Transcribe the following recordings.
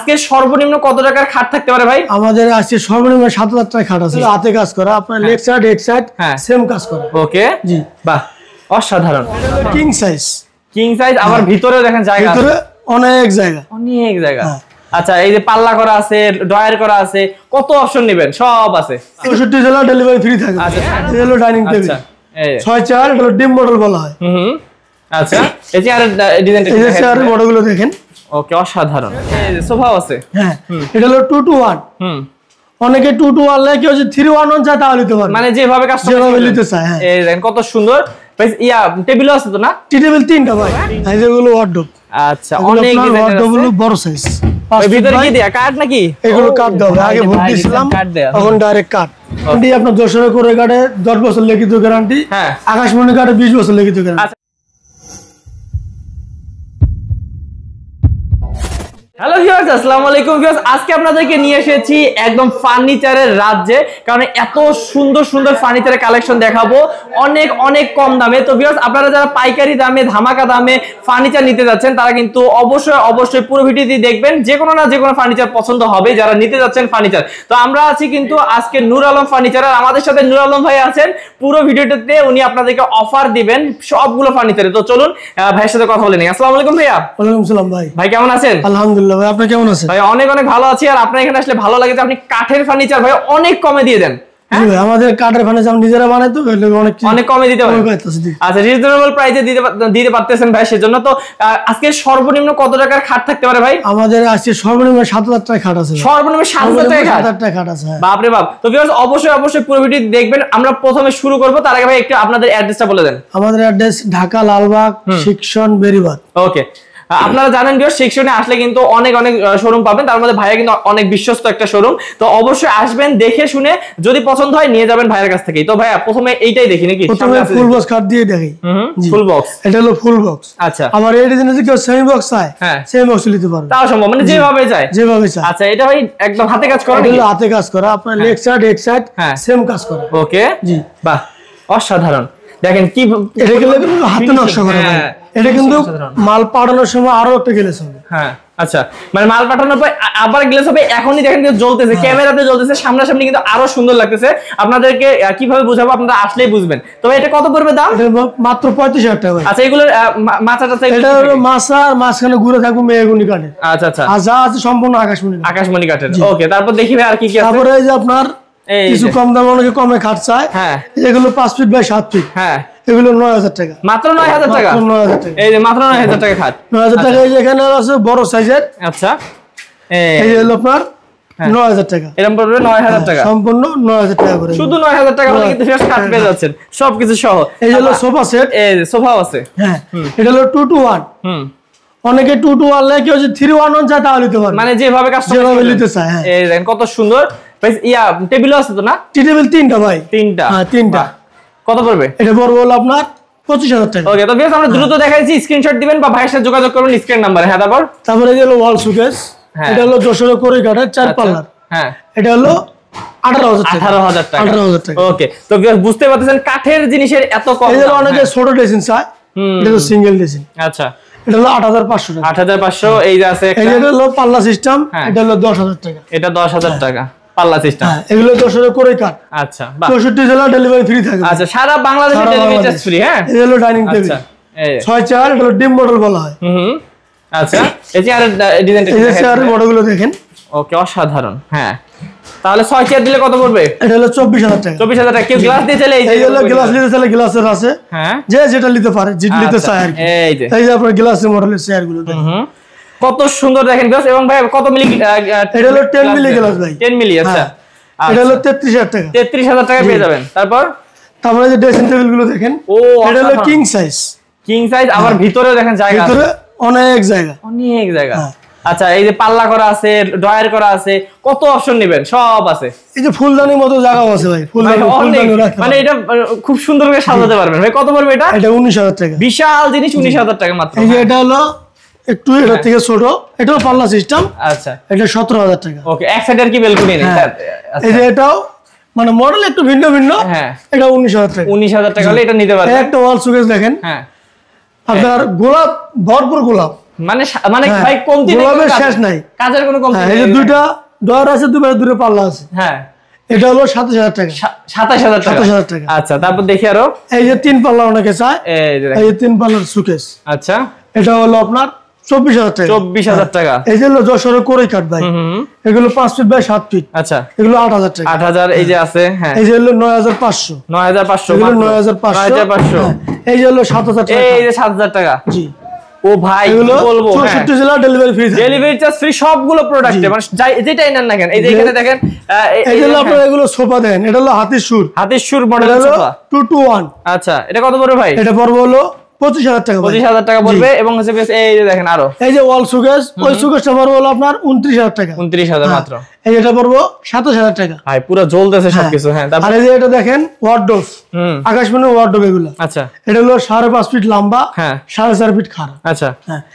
আজকে সর্বনিম্ন কত টাকার খাট থাকতে পারে ভাই? আমাদের আজকে সর্বনিম্ন 7000 টাকার খাট আছে, হাতে কাজ করা, আপনার leg side head side same কাজ করা। ওকে জি, বাহ অসাধারণ। কিং সাইজ, কিং সাইজ, আবার ভিতরে দেখেন জায়গা আছে, ভিতরে অনেক জায়গা, অনেক জায়গা। আচ্ছা, এই যে পাল্লা করা আছে, ড্রয়ার করা আছে, কত অপশন নেবেন? সব আছে। 64 জেলা ডেলিভারি ফ্রি থাকে। আচ্ছা, এই হলো ডাইনিং টেবিল, এই 6 চেয়ার, এটা ডিম মডেল বলা হয়। আচ্ছা, এই চেয়ারের ডিজাইনটা এই চেয়ারের মডেলগুলো দেখেন। ওকে, অসাধারণ। এই যে সোফা আছে, হ্যাঁ, এটা হলো 2 to 1। অনেকে 2 to 1 লাগে, কেউ যদি 3 1 1 চায় তাহলে নিতে পারে, মানে যেভাবে কাস্টমাইজ নিতে চায়। হ্যাঁ, এই দেখেন কত সুন্দর। ইয়া টেবিলও আছে তো না? টি টেবিল 3টা ভাই। এই যেগুলো ওয়ার্ডরোব। আচ্ছা, অনেক ডিজাইন আছে। ওয়ার্ডরোবগুলো বড় সাইজ। এর ভিতরে কি দেয়া কাট নাকি? এগুলো কাট দাও, আগে ভোট দিয়েছিলাম, এখন ডাইরেক্ট কাট। এটি আপনার 10 করে কাটে 10 বছর লিখিত গ্যারান্টি। হ্যাঁ, আকাশমণি কাটে 20 বছর লিখিত গ্যারান্টি। হ্যালো ভিউয়ার্স, আসসালামু আলাইকুম ভিউয়ার্স। আজকে আপনাদেরকে নিয়ে এসেছি একদম ফার্নিচারের রাজ্যে, কারণ এত সুন্দর সুন্দর ফার্নিচারের কালেকশন দেখাবো অনেক অনেক কম দামে। তো ভিউয়ার্স, আপনারা যারা পাইকারি দামে ধামাকা দামে ফার্নিচার নিতে যাচ্ছেন তারা কিন্তু অবশ্যই অবশ্যই পুরো ভিডিওটি দেখবেন, যে কোনো না যে কোনো ফার্নিচার পছন্দ হবে যারা নিতে যাচ্ছেন ফার্নিচার। তো আমরা আছি কিন্তু আজকে নূর আলম ফার্নিচার, আর আমাদের সাথে নূর আলম ভাই আছেন। পুরো ভিডিওটাতে উনি আপনাদেরকে অফার দিবেন সবগুলো ফার্নিচারে। তো চলুন ভাইয়ের সাথে কথা বলে নিই। আসসালামু আলাইকুম ভাইয়া। ওয়ালাইকুম আসসালাম ভাই। ভাই কেমন আছেন? আলহামদুলিল্লাহ ভাই, আপনি কেমন আছেন? ভাই অনেক অনেক ভালো আছি। আর আপনার এখানে আসলে ভালো লাগে যে আপনি কাঠের ফার্নিচার ভাই অনেক কমে দিয়ে দেন। জি ভাই, আমাদের কাঠের ফার্নিচার আমরা নিজেরা বানাই, তো অনেক কমে দিতে পারেন। আচ্ছা, রিজনেবল প্রাইসে দিতে পারতেছেন ভাই, সেজন্য তো আজকে সর্বনিম্ন কত টাকার খাট থাকতে পারে ভাই? আমাদের আজকে সর্বনিম্ন 7000 টাকার খাট আছে। সর্বনিম্ন 7000 টাকার খাট আছে। বাপ রে বাপ। তো ভিউয়ার্স, অবশ্যই অবশ্যই পুরো ভিডিও দেখবেন। আমরা প্রথমে শুরু করব, তার আগে ভাই একটু আপনাদের অ্যাড্রেসটা বলে দেন। আমাদের অ্যাড্রেস ঢাকা লালবাগ সেকশন বেরিবাদ। ওকে, আপনারা জানেন ভিউয়ার্স, সেকশনে আসলে কিন্তু অনেক অনেক শোরুম পাবেন, তার মধ্যে ভাইয়া কিন্তু অনেক বিশ্বস্ত একটা শোরুম। তো অবশ্যই আসবেন, দেখে শুনে যদি পছন্দ হয় নিয়ে যাবেন ভাইয়ের কাছ থেকে। তো ভাইয়া প্রথমে এইটাই দেখি নাকি? প্রথমে ফুল বক্স কাট দিয়ে দেখি। ফুল বক্স, এটা হলো ফুল বক্স। আচ্ছা, আমার এই ডিজাইনে যদি কেউ সেমি বক্স চায়, হ্যাঁ সেমি বক্স নিতে পারবে, তাও সম্ভব, মানে যেভাবে চায় যেভাবে চায়। আচ্ছা, এটা ভাই একদম হাতে কাজ করা? এটা হাতে কাজ করা, আপনার leg side head side same কাজ করা। ওকে, জি, বাহ অসাধারণ। দেখেন কি এটা গেলে হাতে নকশা করা ভাই। এটা কিন্তু মাল পাঠানোর সময় আরো একটা গ্লেজ হবে। হ্যাঁ, আচ্ছা, মানে মাল পাঠানোর পর আবার গ্লেজ হবে। এখনই দেখেন কিন্তু জ্বলতেছে, ক্যামেরাতে জ্বলতেছে, সামনাসামনি কিন্তু আরো সুন্দর লাগতেছে। আপনাদেরকে কিভাবে বুঝাবো আপনারা আসলেই বুঝবেন। তবে এটা কত পড়বে দাম? মাত্র 35000 টাকা। আচ্ছা, এগুলোর মাথাটা এটা হলো মাছা, মাঝখানে ঘুরে থাকবে মেহগনি কাঠের। আচ্ছা আচ্ছা, আর যা আছে সম্পূর্ণ আকাশমণি কাঠের। ওকে, তারপর দেখি ভাই আর কি কি আছে। তারপরে এই যে আপনার কিছু কম দামে অনেকে কমে খাট চায়। হ্যাঁ, এগুলো 5 ফিট বাই 7 ফিট। হ্যাঁ, এগুলো 9000 টাকা। মাত্র 9000 টাকা? 9000 টাকা। এই যে মাত্র 9000 টাকা খাট। 9000 টাকা। এই যে এখানে আছে বড় সাইজের। আচ্ছা, এই যে হলো আপনার 9000 টাকা। এরকম পড়বে 9000 টাকা, সম্পূর্ণ 9000 টাকা করে। শুধু 9000 টাকা হলে কিন্তু ফ্রেশ খাট পেয়ে যাচ্ছেন সবকিছু সহ। এই হলো সোফা সেট। এই সোফাও আছে। হ্যাঁ, এটা হলো 2 to 1। অনেকে 2 to 1 লাগে, কেউ যদি 3 1 1 চায় তাহলে নিতে পারবে, মানে যেভাবে কাস্টমাইজ নিতে চায়। হ্যাঁ, এই দেখেন কত সুন্দর। ইয়া টেবিলও আছে তো না? টি টেবিল 3টা ভাই। 3টা? হ্যাঁ, 3টা। কত পড়বে? এটা পড়বে হলো আপনার 25000 টাকা। ওকে, তো ভিউয়ার্স, আমরা দ্রুত দেখাইছি, স্ক্রিনশট দিবেন বা ভাইয়ের সাথে যোগাযোগ করবেন স্ক্রিন নাম্বারে। হ্যাঁ, তারপর এই যে হলো ওয়াল শোকেস। এটা হলো 10 করে কাঠের 4 পাল্লার। হ্যাঁ, এটা হলো 18000 টাকা। 18000 টাকা। 18000 টাকা। ওকে, তো ভিউয়ার্স বুঝতে পারতেছেন কাঠের জিনিসের এত কম। এই যে অনেকে ছোট ড্রেসিং চায়, এটা তো সিঙ্গেল ড্রেসিং। আচ্ছা, এটা হলো 8500 টাকা। 8500। এই যে আছে এটা হলো পাল্লা সিস্টেম, এটা হলো 10000 টাকা। এটা 10000 টাকা পাল্লা সিস্টেম। হ্যাঁ, এগুলো 10 করে কাট। আচ্ছা, 64 জেলা ডেলিভারি ফ্রি থাকে। আচ্ছা, সারা বাংলাদেশে ডেলিভারি চার্জ ফ্রি। হ্যাঁ, এই হলো ডাইনিং টেবিল। আচ্ছা, 6 চেয়ার, এটা হলো ডিম মডেল বলা হয়। আচ্ছা, এই চেয়ারের ডিজাইনটা এই চেয়ারের মডেলগুলো দেখেন। ওকে, অসাধারণ। হ্যাঁ, তাহলে 6 চেয়ার দিলে কত পড়বে? এটা হলো 24000 টাকা। 24000 টাকা। কেউ গ্লাস দিয়ে চলে এই হলো গ্লাস নিতে চাইলে গ্লাসের আছে। হ্যাঁ, যে যেটা নিতে পারে, যেটা নিতে চায় আর কি। এই যে আপনার গ্লাসের মডেলের চেয়ারগুলো দেখেন কত সুন্দর দেখেন গ্লাস। এবং ভাই কত মিলি? এটা হলো 10 মিলি গ্লাস ভাই। 10 মিলি। আচ্ছা, এটা হলো 33000 টাকা। 33000 টাকা পেয়ে যাবেন। তারপরে যে ড্রেসিং টেবিল গুলো দেখেন। ও, এটা হলো কিং সাইজ। কিং সাইজ, আবার ভিতরে দেখেন জায়গা আছে, ভিতরে অনেক জায়গা, অনেক জায়গা। আচ্ছা, এই যে পাল্লা করা আছে, ড্রয়ার করা আছে, কত অপশন নেবেন, সব আছে। এই যে ফুলদানির মতো জায়গা আছে ভাই, ফুলদানি মানে এটা খুব সুন্দর করে সাজাতে পারবেন ভাই। কত পড়বে এটা? এটা 19000 টাকা। বিশাল জিনিস, 19000 টাকা মাত্র। এই যে এটা হলো একটু এর থেকে ছোট, এটাও পাল্লা সিস্টেম। আচ্ছা, এটা 17000 টাকা। ওকে, এক সাইডের কি বেলকনি নেই? এই যে এটাও মানে মডেল একটু ভিন্ন ভিন্ন। হ্যাঁ, এটা 19000 টাকা। 19000 টাকা হলে এটা নিতে পারবেন। একটা ওয়াল শোকেস দেখেন। হ্যাঁ, আপনার গোলাপ, ভরপুর গোলাপ। মানে মানে ভাই কমতি নেই, শেষ নাই, কাজের কোনো কমতি নেই। এই যে দুইটা ডয়ার আছে, দুটো পাল্লা আছে। হ্যাঁ, এটা হলো 27000 টাকা। 27000 টাকা। 27000 টাকা। আচ্ছা, তারপর দেখি আরো এই যে 3 পাল্লা অনেকে চায়, এই যে 3 পাল্লার সুকেস। আচ্ছা, এটা হলো আপনার 24000 টাকা। 24000 টাকা। এই যে হলো যশোরের কোরাই কাঠ ভাই, এগুলো 5 ফিট বাই 7 ফিট। আচ্ছা, এগুলো 8000 টাকা। 8000 এই যে আছে। হ্যাঁ, এই যে হলো 9500। 9500 এগুলো মাত্র 9500। এই যে হলো 7000 টাকা। এই যে 7000 টাকা। জি। ও ভাই কি বলবো, 64 জেলা delivery free. Delivery charge free সবগুলো প্রোডাক্টে, মানে যেটাই নেন না কেন। এই যে এখানে দেখেন, এই যে আপনারা এগুলো সোফা দেন, এটা হলো হাতির সুর মডেলের সোফা 2 to 1। আচ্ছা, এটা কত পড়বে ভাই? এটা পড়বে হলো 25000 টাকা। 25000 টাকা পড়বে। এবং হচ্ছে এই যে দেখেন আরো এই যে ওয়াল সুকেস, ওই সুকেসটা পড়বে হলো আপনার 29000 টাকা। 29000 মাত্র। এই এটা পড়বে 27000 টাকা। ভাই পুরো জ্বলতেছে সবকিছু। হ্যাঁ, তারপর আর এই যে এটা দেখেন ওয়ার্ডরোব, আকাশমণি ওয়ার্ডরোব এগুলো। আচ্ছা, এটা হলো 5.5 ফিট লম্বা, হ্যাঁ 4.5 ফিট খাড়া। আচ্ছা,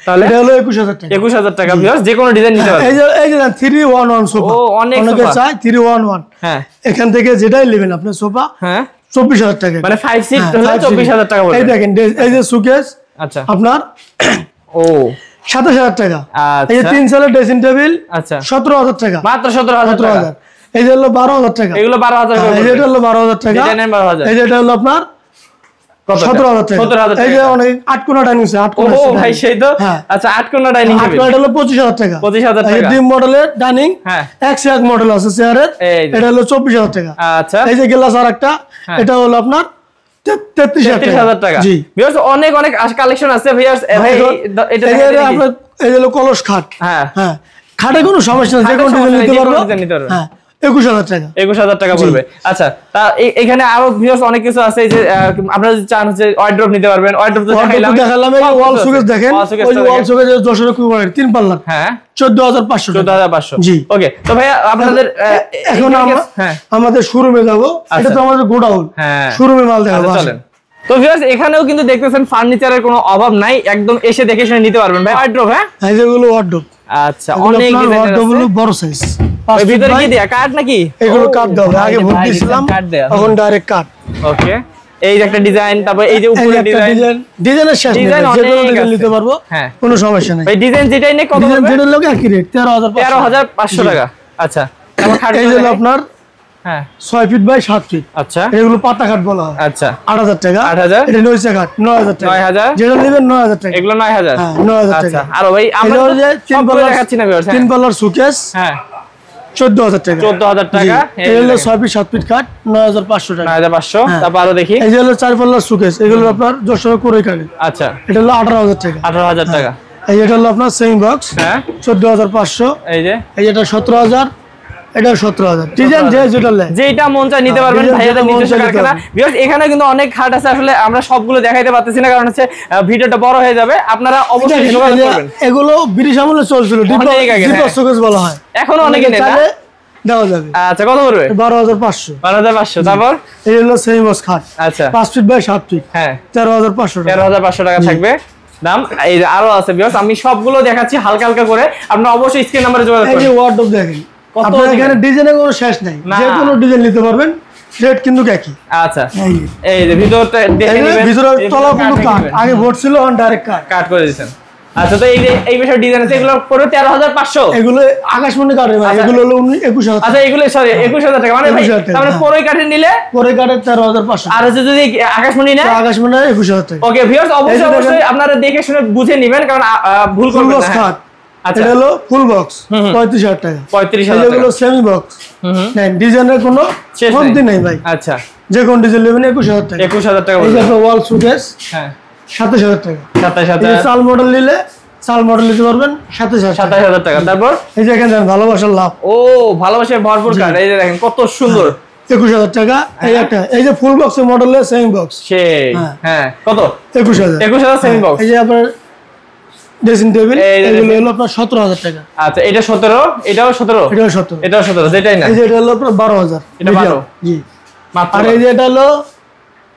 তাহলে এটা হলো 21000 টাকা। 21000 টাকা ভিউয়ার্স, যে কোনো ডিজাইন নিতে পারবেন। এই যে 311 সোফা। ও অনেক অনেকে সোফা চায় 311। হ্যাঁ, এখান থেকে যেটাই নেবেন আপনি সোফা, হ্যাঁ 24000 টাকা। মানে 5 সিট হলে 24000 টাকা পড়বে। এই দেখেন এই যে সুকেস, আচ্ছা আপনার ও 27000 টাকা। আচ্ছা, এই যে 3 সেলের ড্রেসিং টেবিল, আচ্ছা 17000 টাকা। মাত্র 17000 টাকা। এই যে হলো 12000 টাকা। এগুলো 12000 টাকা। এই যে এটা হলো 12000 টাকা। এটা নেন 12000। এই যে এটা হলো আপনার 17000 টাকা। 17000 টাকা। এই যে অনেক 8 কোণা ডাইনিং সেট, 8 কোণা। ও ভাই সেই তো। আচ্ছা, 8 কোণা ডাইনিং টেবিল। 8 কোণা হলো 25000 টাকা। 25000 এই টাকা। ড্রিম মডেলের ডাইনিং, হ্যাঁ 101 মডেল আছে চেয়ারের, এটা হলো 24000 টাকা। আচ্ছা, এই যে গ্লাস আরেকটা, এটা হলো আপনার 33000 টাকা। জি ভিউয়ার্স অনেক কালেকশন আছে ভিউয়ার্স। ভাই এটা আপনার এই হলো কলস খাট। হ্যাঁ হ্যাঁ, খাটে কোনো সমস্যা নেই, যে কোনো ডিজাইন নিতে পারবো। হ্যাঁ 21000 টাকা। 21000 টাকা পড়বে। আচ্ছা, তা এখানে আরো ভিউয়ার্স অনেক কিছু আছে। এই যে আপনারা যদি চান হচ্ছে ওয়ার্ড্রপ নিতে পারবেন। ওয়ার্ড্রপ তো দেখাইলাম। এই ওয়াল সুকেস দেখেন, ওই ওয়াল সুকেস যশোরের কুমারের 3 পাল্লার, হ্যাঁ 14500। 14500। জি। ওকে, তো ভাইয়া আপনাদের এখন আমাদের শোরুমে যাব। এটা তো আমাদের গোডাউন, হ্যাঁ শোরুমে মাল দেখাবো। চলেন। তো ভিউয়ার্স এখানেও কিন্তু দেখতেছেন ফার্নিচারের কোনো অভাব নাই, একদম এসে দেখে শুনে নিতে পারবেন ভাই। ওয়ার্ড্রপ, হ্যাঁ এই যেগুলো ওয়ার্ডরোব। আচ্ছা, অনেক ডিজাইন আছে। ওয়ার্ডরোব বড় সাইজ। ওই ভিতরে কি দেয়া কাঠ নাকি? এগুলো কাঠ দাও, আগে ভোট দিছিলাম, এখন ডাইরেক্ট কাঠ। ওকে, এই যে একটা ডিজাইন, তারপর এই যে উপরে ডিজাইনের শেষ নেই, যে কোনো ডিজাইন নিতে পারবো, হ্যাঁ কোনো সমস্যা নাই। ভাই ডিজাইন যেটাই নেই কত পড়বে? যেটার লোক একই রেট 13500 টাকা। আচ্ছা, তারপর খাট এই যে আপনার হ্যাঁ 6 ফিট বাই 7 ফিট। আচ্ছা, এগুলো পাতা খাট বলা হয়। আচ্ছা 8000 টাকা। 8000। এটা নইসা খাট 9000 টাকা। 9000। যেটা নেবেন 9000 টাকা। এগুলো 9000। হ্যাঁ 9000 টাকা। আচ্ছা, আর ভাই আমরা তিন পাল্লা দেখাচ্ছি না ভিউয়ার্স। 3 পাল্লার সুকেস, হ্যাঁ 14000 টাকা। 14000 টাকা। এই হলো 6 ফিট 7 ফিট খাট 9500 টাকা। 9500। তারপর আরো দেখি, এই যে হলো 4 পাল্লার সুকেস, এগুলো আপনার 100 করে কাটে। আচ্ছা, এটা হলো 18000 টাকা। 18000 টাকা। এই এটা হলো আপনার সেম বক্স, হ্যাঁ 14500। এই যে এটা 17000, এটা 17000। ডিজাইন যেটা নেয়, যেটা মন চায় নিতে পারবেন ভাইয়াদের নিজস্ব কারখানা। ভিউয়ার্স এখানে কিন্তু অনেক খাট আছে, আসলে আমরা সবগুলো দেখাইতে পারতেছি না, কারণ হচ্ছে ভিডিওটা বড় হয়ে যাবে। আপনারা অবশ্যই যোগাযোগ করবেন। এগুলো ব্রিটিশ আমলে চলছিল, ডিপার সুকেস বলা হয়। এখনো অনেকে নেয় না, দেওয়া যাবে। আচ্ছা, কত পড়বে? 12500। 12500। তারপর এই হলো সেম বক্স খাট, আচ্ছা 5 ফিট বাই 7 ফিট, হ্যাঁ 13500 টাকা। 13500 টাকা থাকবে দাম। এই যে আরো আছে ভিউয়ার্স, আমি সবগুলো দেখাচ্ছি হালকা হালকা করে, আপনারা অবশ্যই স্ক্রিন নম্বরে যোগাযোগ করবেন। এই যে ওয়ার্ডরোব দেখেন, আপনারা এখানে ডিজাইনের কোনো শেষ নাই, যে কোনো ডিজাইন নিতে পারবেন, রেট কিন্তু একই। আচ্ছা, এই যে ভিতরটা দেখে নেবেন, ভিতরে তলা কিন্তু কাট, আগে বোর্ড ছিল, এখন ডাইরেক্ট কাট করে দিয়েছেন। আচ্ছা, তো এই যে এই বিষয় ডিজাইন আছে, এগুলো পড়বে 13500। এগুলো আকাশমণি কাঠের ভাই, এগুলো হলো 21000। আচ্ছা, এগুলো সরি 21000 টাকা, মানে ভাই তাহলে পরে কাঠে নিলে পরে কাঠে 13500। আর হচ্ছে যদি আকাশমণি নেয়, আকাশমণি 21000 টাকা। ওকে ভিউয়ার্স, অবশ্যই আপনারা দেখে শুনে বুঝে নেবেন, কারণ ভুল করবেন না। আচ্ছা, এটা হলো ফুল বক্স 35000 টাকা। 35000 টাকা। এগুলো সেমি বক্স, নেন ডিজাইনের কোনো কমতি নাই ভাই। আচ্ছা, যে কোন ডিজাইন নেবেন 21000 টাকা। 21000 টাকা। এই যে ওয়াল সুকেস, হ্যাঁ 27000 টাকা। 27000। এই চাল মডেল নিলে চাল মডেল নিতে পারবেন 27000 টাকা। তারপর এই যে এখানে ভালোবাসার লাভ, ও ভালোবাসার ভরপুর কাঠ, এই যে দেখেন কত সুন্দর। 21000 টাকা। এই একটা এই যে ফুল বক্সের মডেলের সেমি বক্স, সেই হ্যাঁ কত? 21000। 21000 সেমি বক্স। এই যে আপনার ড্রেসিং টেবিল, এগুলো হলো আপনার 17000 টাকা। আচ্ছা, এটা 17, এটাও 17, এটাও 17, এটাও 17, যেটাই না। এই যে এটা হলো আপনার 12000, এটা 12। জি মাত্র। আর এই যে এটা হলো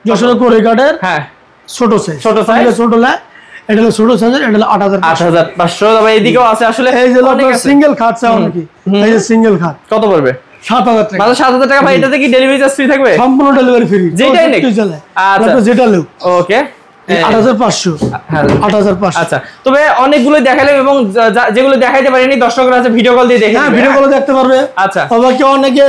যশোর কোরে কাঠের, হ্যাঁ ছোট সাইজ, ছোট সাইজ, ছোট লা, এটা হলো ছোট সাইজ, এটা হলো 8500। তবে এইদিকেও আছে আসলে, এই যে আপনার সিঙ্গেল খাট চাও নাকি, এই যে সিঙ্গেল খাট কত পড়বে? 7000 টাকা। মাত্র 7000 টাকা। ভাই এটাতে কি ডেলিভারি চার্জ ফ্রি থাকবে? সম্পূর্ণ ডেলিভারি ফ্রি, যেটাই নেই। আচ্ছা যেটা লোক। ওকে, 8500। হ্যাঁ 8500। আচ্ছা, তবে অনেকগুলো দেখালাম এবং যেগুলো দেখাইতে পারিনি দর্শকরা আছে ভিডিও কল দিয়ে দেখে হ্যাঁ ভিডিও কলে দেখতে পারবে। আচ্ছা, তবে কেউ অনেকে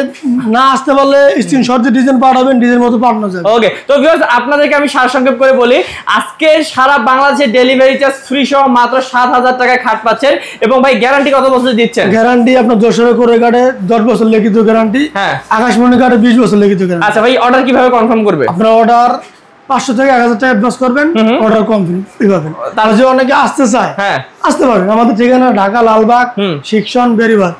না আসতে পারলে স্ক্রিনশট দিয়ে ডিজাইন পাঠাবেন, ডিজাইন মতো পাঠানো যাবে। ওকে, তো ভিউয়ার্স আপনাদেরকে আমি সারসংক্ষেপ করে বলি, আজকে সারা বাংলাদেশে ডেলিভারি চার্জ ফ্রি সহ মাত্র 7000 টাকায় খাট পাচ্ছেন। এবং ভাই গ্যারান্টি কত বছর দিচ্ছেন? গ্যারান্টি আপনার যশোরে করে কাটে 10 বছর লিখিত গ্যারান্টি। হ্যাঁ, আকাশমণি কাটে 20 বছর লিখিত গ্যারান্টি। আচ্ছা ভাই, অর্ডার কিভাবে কনফার্ম করবে? আপনার অর্ডার 500 থেকে 1000 টাকা অ্যাডভান্স করবেন, অর্ডার কনফার্ম পাবেন। তাহলে যে অনেকে আসতে চায় হ্যাঁ আসতে পারবেন। আমাদের ঠিকানা ঢাকা লালবাগ, শিক্ষণ, বেরিবাগ,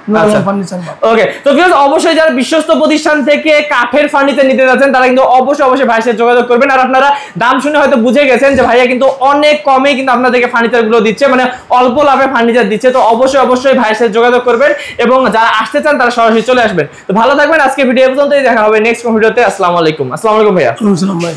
ফার্নিচার। ওকে, তো ভিউয়ার্স অবশ্যই যারা বিশ্বস্ত প্রতিষ্ঠান থেকে কাঠের ফার্নিচার নিতে যাচ্ছেন তারা কিন্তু অবশ্যই ভাইয়ের সাথে যোগাযোগ করবেন। আর আপনারা দাম শুনে হয়তো বুঝে গেছেন যে ভাইয়া কিন্তু অনেক কমে কিন্তু আপনাদেরকে ফার্নিচার গুলো দিচ্ছে, মানে অল্প লাভে ফার্নিচার দিচ্ছে। তো অবশ্যই ভাইয়ের সাথে যোগাযোগ করবেন এবং যারা আসতে চান তারা সরাসরি চলে আসবেন। তো ভালো থাকবেন, আজকে ভিডিও পর্যন্তই, দেখা হবে নেক্সট ভিডিওতে। আসসালামু আলাইকুম। আসসালামু আলাইকুম ভাইয়া। আসসালামু আলাইকুম ভাই।